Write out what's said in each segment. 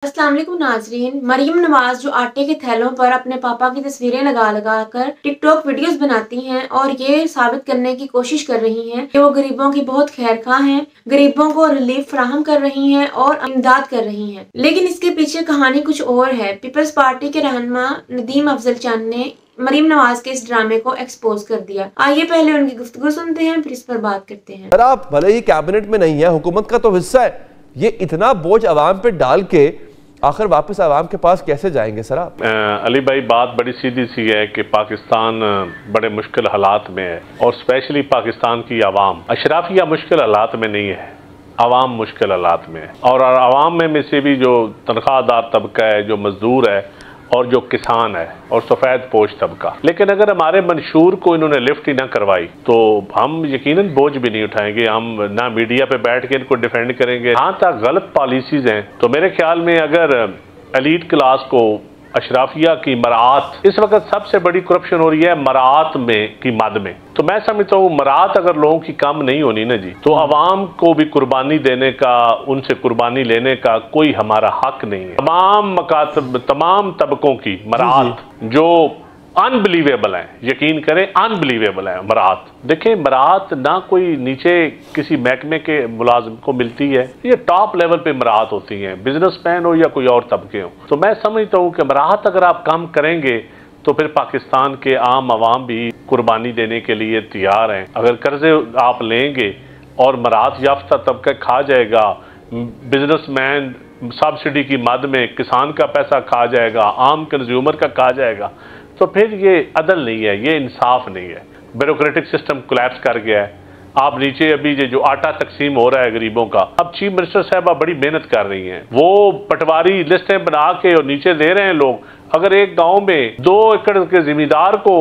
अस्सलाम वालेकुम नाजरीन। मरीम नवाज जो आटे के थैलों पर अपने पापा की तस्वीरें लगा लगा कर टिकटॉक वीडियोस बनाती हैं और ये साबित करने की कोशिश कर रही हैं कि वो गरीबों की बहुत खैरख्वाह हैं, गरीबों को रिलीफ फराहम कर रही हैं और इमदाद कर रही हैं। लेकिन इसके पीछे कहानी कुछ और है। पीपल्स पार्टी के रहनुमा नदीम अफजल चंद ने मरीम नवाज के इस ड्रामे को एक्सपोज कर दिया। आइए पहले उनकी गुफ्तगू सुनते हैं, फिर इस पर बात करते हैं। सर, आप भले ही कैबिनेट में नहीं है, हुकूमत का तो हिस्सा है, ये इतना बोझ अवाम पे डाल के आखिर वापस आवाम के पास कैसे जाएंगे सर आप? अली भाई, बात बड़ी सीधी सी है कि पाकिस्तान बड़े मुश्किल हालात में है और स्पेशली पाकिस्तान की आवाम अशराफिया मुश्किल हालात में नहीं है, आवाम मुश्किल हालात में है। और आवाम में से भी जो तनख्वाहदार तबका है, जो मजदूर है और जो किसान है और सफ़ेद पोश तबका। लेकिन अगर हमारे मंशूर को इन्होंने लिफ्ट ही ना करवाई तो हम यकीनन बोझ भी नहीं उठाएंगे, हम ना मीडिया पे बैठ के इनको डिफेंड करेंगे। हाँ तक गलत पॉलिसीज हैं तो मेरे ख्याल में अगर एलीट क्लास को अशराफिया की मरात, इस वक्त सबसे बड़ी करप्शन हो रही है मरात में की मद में, तो मैं समझता हूँ मरात अगर लोगों की कम नहीं होनी ना जी, तो अवाम को भी कुर्बानी देने का, उनसे कुर्बानी लेने का कोई हमारा हक नहीं है। तमाम तबकों की मरात जो अनबिलीवेबल है, यकीन करें अनबिलीवेबल है मरात। देखें, मरात ना कोई नीचे किसी महकमे के मुलाजिम को मिलती है, ये टॉप लेवल पे मरात होती हैं, बिजनेसमैन हो या कोई और तबके हो। तो मैं समझता हूँ कि मरात अगर आप कम करेंगे तो फिर पाकिस्तान के आम आवाम भी कुर्बानी देने के लिए तैयार हैं। अगर कर्जे आप लेंगे और मरात याफ्ता तबका खा जाएगा, बिजनेसमैन सब्सिडी की मद में किसान का पैसा खा जाएगा, आम कंज्यूमर का खा जाएगा, तो फिर ये अदल नहीं है, ये इंसाफ नहीं है। ब्यूरोक्रेटिक सिस्टम कोलैप्स कर गया है। आप नीचे अभी जो आटा तकसीम हो रहा है गरीबों का, अब चीफ मिनिस्टर साहबा बड़ी मेहनत कर रही हैं, वो पटवारी लिस्टें बना के और नीचे दे रहे हैं लोग। अगर एक गांव में 2 एकड़ के जिम्मेदार को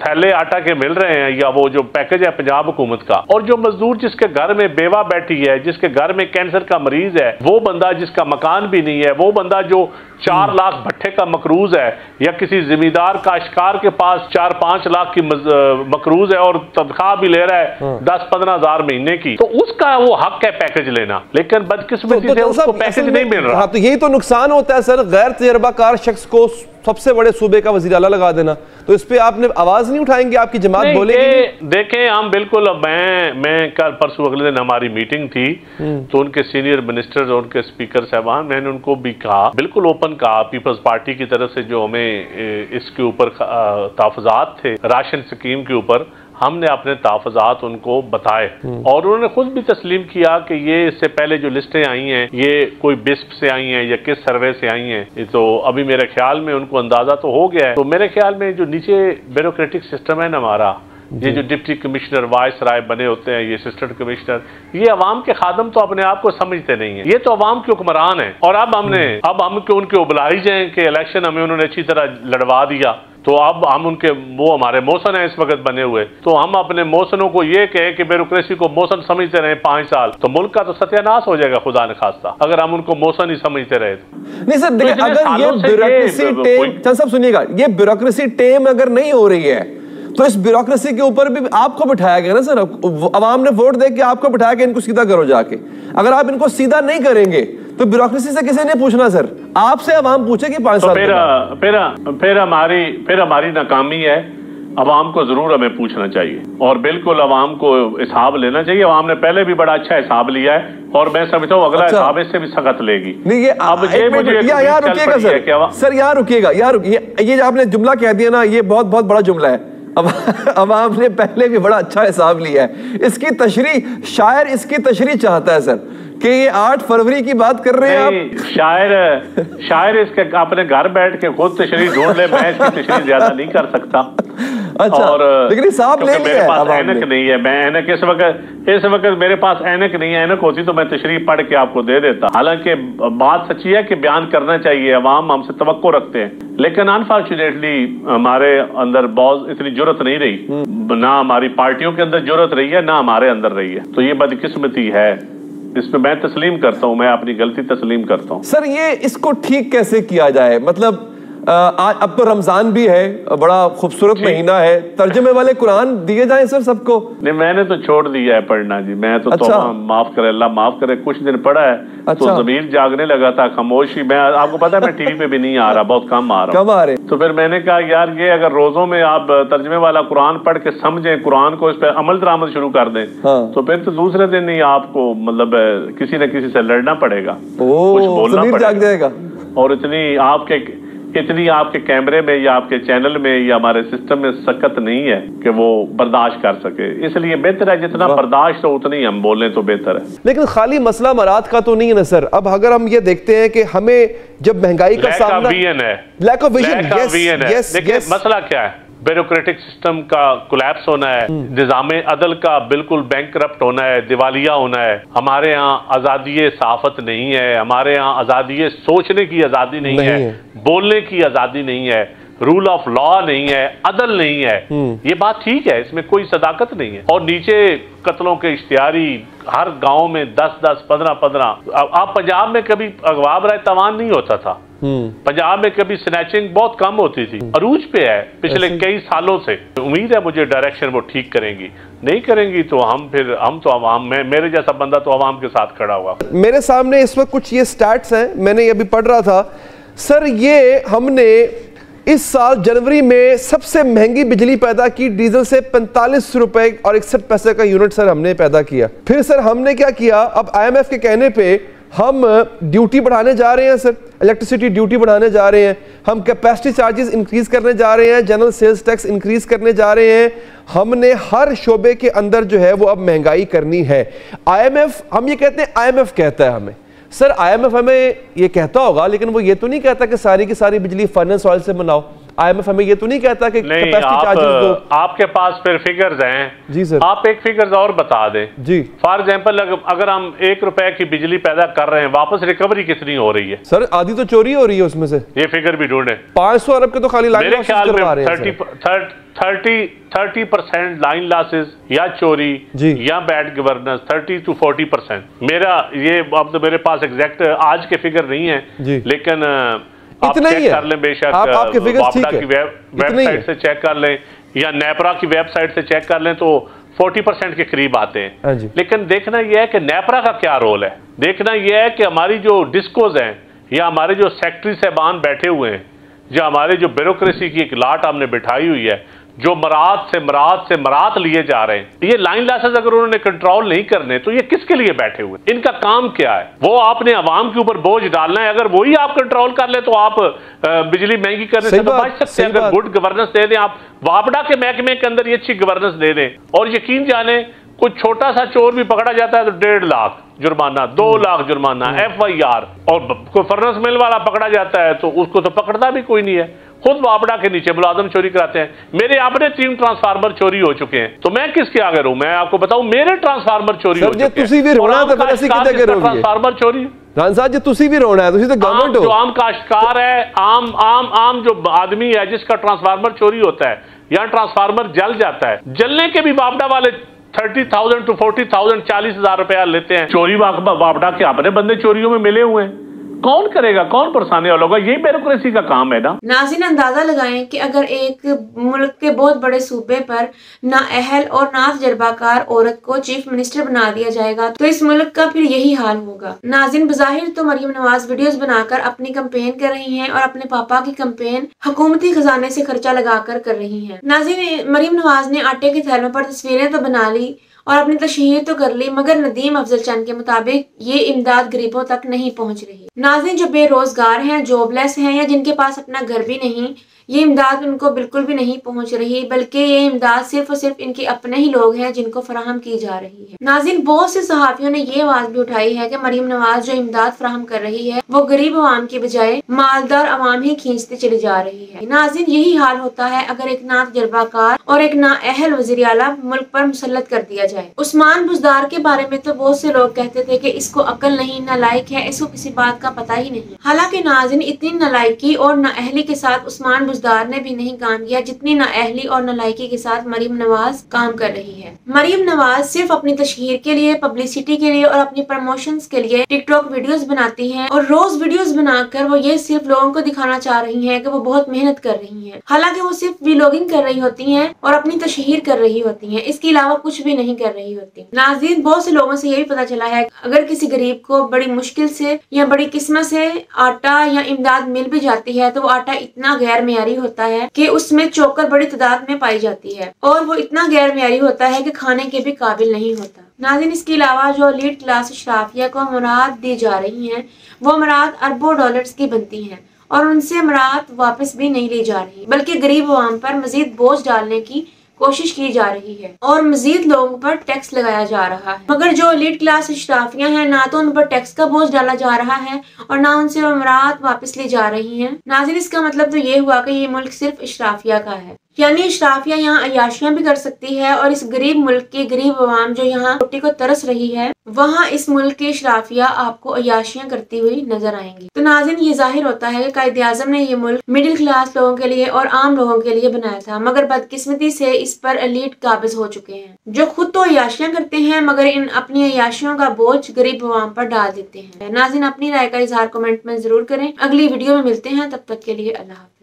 थैले आटा के मिल रहे हैं, या वो जो पैकेज है पंजाब हुकूमत का, और जो मजदूर जिसके घर में बेवा बैठी है, जिसके घर में कैंसर का मरीज है, वो बंदा जिसका मकान भी नहीं है, वो बंदा जो 4 लाख भट्टे का मकरूज है, या किसी जिम्मेदार का शिकार के पास 4-5 लाख की मकरूज है और तनख्वाह भी ले रहा है 10-15 हजार महीने की, तो उसका वो हक है पैकेज लेना। लेकिन बदकिस्मती से उसको पैकेज नहीं मिल रहा। तो यही तो नुकसान होता है सर, गैर तजर्बाकार शख्स को सबसे बड़े सूबे का वजीर आला लगा देना। तो इस पे आपने आवाज नहीं उठाएंगे? आपकी जमात बोलेगी? देखें, हम बिल्कुल, मैं कल परसों अगले दिन हमारी मीटिंग थी तो उनके सीनियर मिनिस्टर्स और उनके स्पीकर साहबान, मैंने उनको भी कहा, बिल्कुल ओपन कहा, पीपल्स पार्टी की तरफ से जो हमें इसके ऊपर तहफ़्फ़ुज़ात थे राशन स्कीम के ऊपर, हमने अपने तहफ़्फ़ुज़ात उनको बताए और उन्होंने खुद भी तस्लीम किया कि ये इससे पहले जो लिस्टें आई हैं ये कोई बिस्प से आई हैं या किस सर्वे से आई हैं, तो अभी मेरे ख्याल में उनको अंदाजा तो हो गया है। तो मेरे ख्याल में जो नीचे ब्यूरोक्रेटिक सिस्टम है ना हमारा, ये जो डिप्टी कमिश्नर वाइस राय बने होते हैं, ये असिस्टेंट कमिश्नर, ये अवाम के खादम तो अपने आप को समझते नहीं है, ये तो अवाम के हुक्मरान है। और अब हम उनके उबलाई जाए कि इलेक्शन हमें उन्होंने अच्छी तरह लड़वा दिया, तो अब हम उनके, वो हमारे मौसन है इस वक्त बने हुए, तो हम अपने मौसनों को ये कहे कि ब्यूरोक्रेसी को मौसन समझते रहे 5 साल, तो मुल्क का तो सत्यानाश हो जाएगा खुदा न खास्ता, अगर हम उनको मौसन ही समझते रहे। नहीं सर, देखिए, अगर ये ब्यूरोक्रेसी टेम, सब सुनिएगा, ये ब्यूरोक्रेसी टेम अगर नहीं हो रही है तो इस ब्यूरोक्रेसी के ऊपर भी आपको बिठाया गया ना सर, अवाम ने वोट दे के आपको बिठाया कि इनको सीधा करो जाके। अगर आप इनको सीधा नहीं करेंगे तो ब्यूरोक्रेसी से किसी ने पूछना सर, आपसे अवाम पूछेगी 5 साल। फिर हमारी नाकामी है, अवाम को जरूर हमें पूछना चाहिए और बिल्कुल अवाम को हिसाब लेना चाहिए। अवाम ने पहले भी बड़ा अच्छा हिसाब लिया है और मैं समझता हूँ अगला हिसाब इससे भी सख्त लेगी। नहीं, ये अब यहाँ रुकिएगा सर, यहाँ रुकिएगा, ये आपने जुमला कह दिया ना, ये बहुत बहुत बड़ा जुमला है। अब अवाम ने पहले भी बड़ा अच्छा हिसाब लिया है। इसकी तशरीह, शायर इसकी तशरीह चाहता है सर कि ये 8 फरवरी की बात कर रहे हैं आप। शायर इसके अपने घर बैठ के खुद तशरीह ढूंढ ले, मैं इसकी तशरीह ज्यादा नहीं कर सकता। अच्छा, और लेकिन हिसाब ले लिया है। मेरे पास ऐनक नहीं है, मैं ऐनक इस वक्त मेरे पास ऐनक नहीं है, ऐनक होती तो मैं तशरीह पढ़ के आपको दे देता। हालांकि बात सच्ची है कि बयान करना चाहिए, अवाम हमसे तवक्को रखते हैं, लेकिन अनफॉर्चुनेटली हमारे अंदर बहुत इतनी जुर्रत नहीं रही, ना हमारी पार्टियों के अंदर जुर्रत रही है, ना हमारे अंदर रही है, तो ये बदकिस्मती है। इसमें मैं तस्लीम करता हूँ, मैं अपनी गलती तस्लीम करता हूँ। सर, ये इसको ठीक कैसे किया जाए? मतलब आज अब तो रमजान भी है, बड़ा खूबसूरत महीना है, तर्जुमे वाले कुरान दिए जाएं सर सबको। नहीं, मैंने तो छोड़ दिया है पढ़ना जी। मैं तो अच्छा। माफ करे, अल्लाह माफ करे, कुछ दिन पढ़ा है अच्छा। तो ज़मीर जागने लगा था, खामोशी। मैं आपको पता है मैं टीवी पे भी नहीं आ रहा, बहुत कम आ रहा हूँ। तो फिर मैंने कहा यार ये अगर रोजों में आप तर्जुमे वाला कुरान पढ़ के समझें, कुरान को इस पर अमल दरामद शुरू कर दें तो फिर तो दूसरे दिन ही आपको मतलब किसी न किसी से लड़ना पड़ेगा, कुछ बोलना पड़ेगा। और इतनी आपके कैमरे में या आपके चैनल में या हमारे सिस्टम में सकत नहीं है कि वो बर्दाश्त कर सके। इसलिए बेहतर है जितना बर्दाश्त हो उतनी हम बोलें तो बेहतर है। लेकिन खाली मसला मराद का तो नहीं है ना सर। अब अगर हम ये देखते हैं कि हमें जब महंगाई का सामना, लैक ऑफ विजन है। मसला क्या है? ब्यूरोक्रेटिक सिस्टम का कोलैप्स होना है, निज़ामे अदल का बिल्कुल बैंकरप्ट होना है, दिवालिया होना है। हमारे यहाँ आज़ादी सहाफ़त नहीं है, हमारे यहाँ आज़ादी सोचने की आज़ादी नहीं है, बोलने की आज़ादी नहीं है, रूल ऑफ लॉ नहीं है, अदल नहीं है। ये बात ठीक है, इसमें कोई सदाकत नहीं है। और नीचे कत्लों के इश्तिहारी हर गांव में 10-10, 15-15। आप पंजाब में कभी अगवा बराए तवान नहीं होता था, पंजाब में कभी स्नैचिंग बहुत कम होती थी, अरूज पे है पिछले कई सालों से। उम्मीद है मुझे डायरेक्शन वो ठीक करेंगी, नहीं करेंगी तो हम तो अवाम में, मेरे जैसा बंदा तो अवाम के साथ खड़ा हुआ। मेरे सामने इस वक्त कुछ ये स्टैट्स हैं, मैंने अभी पढ़ रहा था सर। ये हमने इस साल जनवरी में सबसे महंगी बिजली पैदा की, डीजल से 45 रुपए और 61 पैसे का यूनिट सर हमने पैदा किया। फिर सर हमने क्या किया, अब IMF के कहने पे हम ड्यूटी बढ़ाने जा रहे हैं सर, इलेक्ट्रिसिटी ड्यूटी बढ़ाने जा रहे हैं, हम कैपेसिटी चार्जेस इंक्रीज करने जा रहे हैं, जनरल सेल्स टैक्स इंक्रीज करने जा रहे हैं। हमने हर शोबे के अंदर जो है वो अब महंगाई करनी है। IMF, हम ये कहते हैं IMF कहता है हमें सर, IMF हमें ये कहता होगा लेकिन वो ये तो नहीं कहता कि सारी की सारी बिजली फर्नेस ऑयल से बनाओ। IMF हमें ये तो नहीं कहता कि कैपेसिटी चार्जेस दो। आपके पास फिर फिगर्स हैं जी सर, आप एक फिगर्स और बता दें जी। फॉर एग्जांपल अगर हम 1 रुपए की बिजली पैदा कर रहे हैं, वापस रिकवरी कितनी हो रही है? सर आधी तो चोरी हो रही है उसमें से। ये फिगर भी ढूंढे। 500 अरब के तो खाली लाइन लॉसेस करवा रहे हैं। 30% लाइन लॉसेस या चोरी या बैड गवर्नेंस, 30 to 40%। मेरा ये अब तो मेरे पास एग्जैक्ट आज के फिगर नहीं है लेकिन आप चेक कर लें, बेशक वापडा की वेबसाइट से चेक कर लें या नेपरा की वेबसाइट से चेक कर लें तो 40% के करीब आते हैं। लेकिन देखना यह है कि नेपरा का क्या रोल है, देखना यह है कि हमारी जो डिस्कोज हैं या हमारे जो सेक्रेटरी साहबान बैठे हुए हैं, या हमारे जो ब्यूरोक्रेसी की एक लाट हमने बिठाई हुई है, जो मरात लिए जा रहे हैं, ये लाइन लॉसेस अगर उन्होंने कंट्रोल नहीं करने तो ये किसके लिए बैठे हुए? इनका काम क्या है? वो आपने अवाम के ऊपर बोझ डालना है। अगर वही आप कंट्रोल कर ले तो आप बिजली महंगी करने से तो बच सकते हैं। अगर गुड गवर्नेंस दे दें, आप वापडा के महकमे के अंदर ये अच्छी गवर्नेंस दे दें, और यकीन जाने कुछ छोटा सा चोर भी पकड़ा जाता है तो 1.5 लाख जुर्माना, 2 लाख जुर्माना, FIR। और कोई फर्नेस मिल वाला पकड़ा जाता है तो उसको तो पकड़ता भी कोई नहीं है। खुद वापडा के नीचे मुलाजम चोरी कराते हैं। मेरे अपने 3 ट्रांसफार्मर चोरी हो चुके हैं, तो मैं किसके आगे रहूं? मैं आपको बताऊं, मेरे ट्रांसफार्मर चोरी हो चुके हैं। ट्रांसफार्मर चोरी जो आम काश्तकार है, आम जो आदमी है जिसका ट्रांसफार्मर चोरी होता है या ट्रांसफार्मर जल जाता है, जलने के भी वापडा वाले 30,000 to 40,000 40,000 रुपया लेते हैं। चोरी वापडा के अपने बंदे चोरियों में मिले हुए हैं। कौन करेगा, कौन परेशानी वाला होगा? यही ब्यूरोक्रेसी का काम है ना। नाज़रीन, अंदाजा लगाएं कि अगर एक मुल्क के बहुत बड़े सूबे पर नाअहल और ना तजर्बाकार औरत को चीफ मिनिस्टर बना दिया जाएगा तो इस मुल्क का फिर यही हाल होगा। नाज़रीन, बज़ाहिर तो मरियम नवाज वीडियोस बनाकर अपनी कैंपेन कर रही हैं और अपने पापा की कैंपेन हुकूमती खजाने से खर्चा लगाकर कर रही हैं। नाज़रीन, मरियम नवाज ने आटे के थैलों पर तस्वीरें तो बना ली और अपनी तशहीर तो कर ली, मगर नदीम अफजल चंद के मुताबिक ये इमदाद गरीबों तक नहीं पहुंच रही। नाज़रीन, जो बेरोजगार हैं, जॉबलेस हैं या जिनके पास अपना घर भी नहीं, ये इमदाद उनको बिल्कुल भी नहीं पहुंच रही, बल्कि ये इमदाद सिर्फ और सिर्फ इनके अपने ही लोग हैं जिनको फराहम की जा रही है। नाज़रीन, बहुत से सहाफियों ने ये आवाज भी उठाई है कि मरियम नवाज जो इमदाद फराहम कर रही है वो गरीब अवाम की बजाय मालदार अवाम ही खींचती चली जा रही है। नाज़रीन, यही हाल होता है अगर एक ना तजर्बाकार और एक ना अहल वज़ीर आला मुल्क पर मुसल्लत कर दिया जाए। उस्मान बुज़दार के बारे में तो बहुत से लोग कहते थे कि इसको अकल नहीं, नालायक है, इसको किसी बात का पता ही नहीं। हालांकि नाज़रीन, इतनी नालायकी और नाअहली के साथ उस्मान बुज़दार ने भी नहीं काम किया जितनी नाअहली और नालायकी के साथ मरियम नवाज काम कर रही है। मरियम नवाज सिर्फ अपनी तशहीर के लिए, पब्लिसिटी के लिए और अपनी प्रमोशंस के लिए टिकटॉक वीडियोस बनाती हैं और रोज वीडियोस बनाकर वो ये सिर्फ लोगों को दिखाना चाह रही हैं कि वो बहुत मेहनत कर रही हैं। हालांकि वो सिर्फ व्लॉगिंग कर रही होती हैं और अपनी तशहीर कर रही होती हैं, इसके अलावा कुछ भी नहीं कर रही होती। नाज़रीन, बहुत से लोगों से ये भी पता चला है अगर किसी गरीब को बड़ी मुश्किल से या बड़ी किस्मत से आटा या इमदाद मिल भी जाती है तो वो आटा इतना गैर मेयारी होता है कि उसमें चोकर बड़ी तादाद में पाई जाती है और वो इतना गैर मेयारी होता है कि खाने के भी काबिल नहीं होता। नाज़रीन, इसके अलावा जो एलीट क्लास अशराफिया को अमरात दी जा रही हैं वो अमरात अरबों डॉलर्स की बनती हैं और उनसे अमरात वापस भी नहीं ली जा रही, बल्कि गरीब अवाम पर मजीद बोझ डालने की कोशिश की जा रही है और मजीद लोगों पर टैक्स लगाया जा रहा है। मगर जो एलीट क्लास अशराफियां हैं, ना तो उन पर टैक्स का बोझ डाला जा रहा है और ना उनसे अमरात वापस ली जा रही हैं। नाज़रीन, इसका मतलब तो ये हुआ कि ये मुल्क सिर्फ अशराफिया का है, यानी अशराफिया यहाँ अयाशियां भी कर सकती है और इस गरीब मुल्क की गरीब अवाम जो यहाँ रोटी को तरस रही है, वहाँ इस मुल्क की अशराफिया आपको अयाशियां करती हुई नजर आएंगी। तो नाज़रीन, ये जाहिर होता है कि कायदे आज़म ने ये मुल्क मिडिल क्लास लोगों के लिए और आम लोगों के लिए बनाया था, मगर बदकिस्मती से इस पर एलीट काबिज हो चुके हैं जो खुद तो अयाशियां करते हैं मगर इन अपनी अयाशियों का बोझ गरीब अवाम पर डाल देते हैं। नाज़रीन, अपनी राय का इजहार कमेंट में जरूर करें। अगली वीडियो में मिलते हैं, तब तक के लिए अल्लाह हाफ़िज़।